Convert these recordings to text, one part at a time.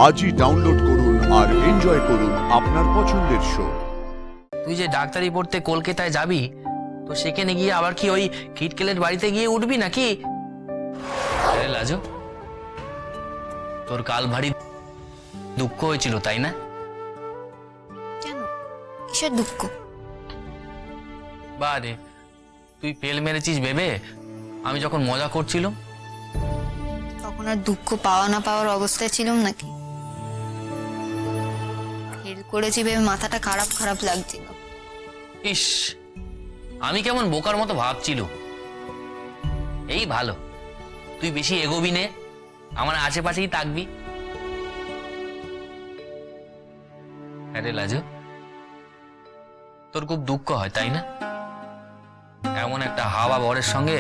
আজই ডাউনলোড করুন আর এনজয় করুন আপনার পছন্দের শো। তুই যে ডাক্তারি পড়তে কলকাতায় যাবি, তো সেখানে গিয়ে আবার কি ওই কিটকেলের বাড়িতে গিয়ে উঠবি নাকি? আরে লাজু, তোর কাল ভারী দুঃখ হয়েছিল তাই না? কেন, কিসের দুঃখ? বারে, তুই ফেল মেরেছিস ভেবে আমি যখন মজা করছিলাম। তখন আর দুঃখ পাওয়া না পাওয়ার অবস্থায় ছিলাম নাকি? ফেল করেছি ভেবে মাথাটা খারাপ খারাপ লাগছিল। ইস, আমি কেমন বোকার মতো ভাবছিল। এই ভালো, তুই বেশি এগোবি নে, আমার আশেপাশেই থাকবি। আরে লাজু, তোর খুব দুঃখ হয় তাই না? এমন একটা হাওয়া বরের সঙ্গে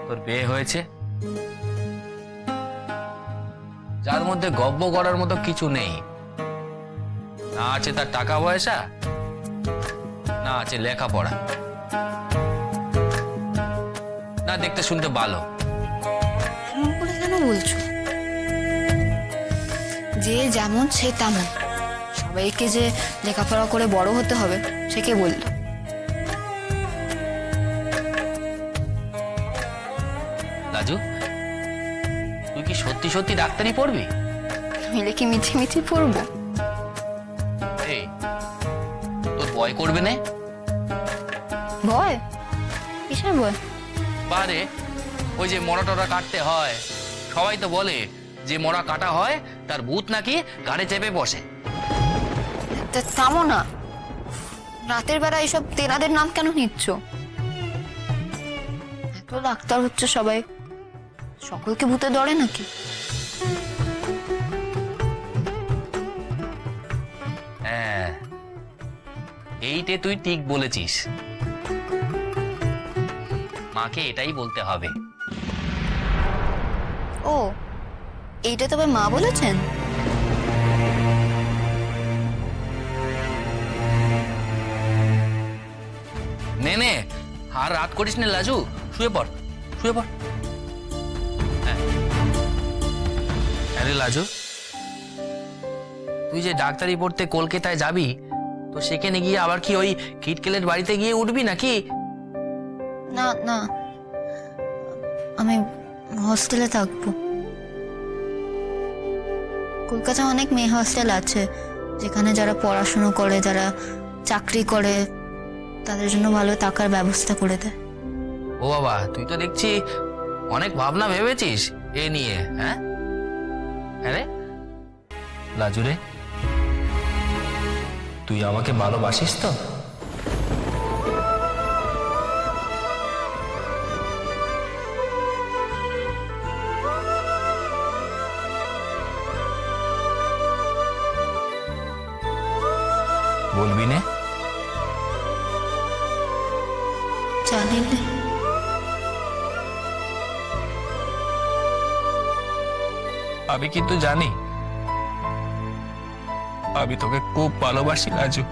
তোর বিয়ে হয়েছে, যার মধ্যে গব্য করার মতো কিছু নেই। না আছে তার টাকা পয়সা, না আছে লেখাপড়া, না দেখতে শুনতে ভালো। এমন করে কেন বলছো? যে যেমন সে তেমন। সবাইকে যে লেখাপড়া করে বড় হতে হবে সে কে বললো? লাজু, তুই কি সত্যি সত্যি ডাক্তারি পড়বি? মিলে কি মিথি মিথি পড়বো? এই, তোর ভয় করবে না? ভয়? কিসের ভয়? বারে, ওই যে মরা টরা কাটতে হয়, সবাই তো বলে যে মরা কাটা হয় তার ভূত নাকি ঘাড়ে চেপে বসে। থামো না, রাতের বেলা এইসব তেনাদের নাম কেন নিচ্ছ? এত ডাক্তার হচ্ছে সবাই, সকলকে ভূতে ধরে নাকি? হ্যাঁ, এইটে তুই ঠিক বলেছিস। মাকে এটাই বলতে হবে। ও, এইটা তবে মা বলেছেন? নে নে, আর রাত করিস না লাজু, শুয়ে পড়, শুয়ে পড়। হ্যাঁ। আরে লাজু, তুই যে ডাক্তারি পড়তে কলকাতায় যাবি, তো সেখানে গিয়ে আবার কি ওই কিটকেলের বাড়িতে গিয়ে উঠবি নাকি? না না, আমি হস্টেলে থাকবো। কলকাতায় অনেক মেয়ে হস্টেল আছে, যেখানে যারা পড়াশুনো করে, যারা চাকরি করে, তাদের জন্য ভালো থাকার ব্যবস্থা করে দেয়। ও বাবা, তুই তো দেখছি অনেক ভাবনা ভেবেছিস এ নিয়ে। হ্যাঁ, আরে লাজু রে, তুই আমাকে ভালোবাসিস তো? বলবি নে? জানি না। আমি কিন্তু জানি, আমি তোকে খুব ভালোবাসি লাজু।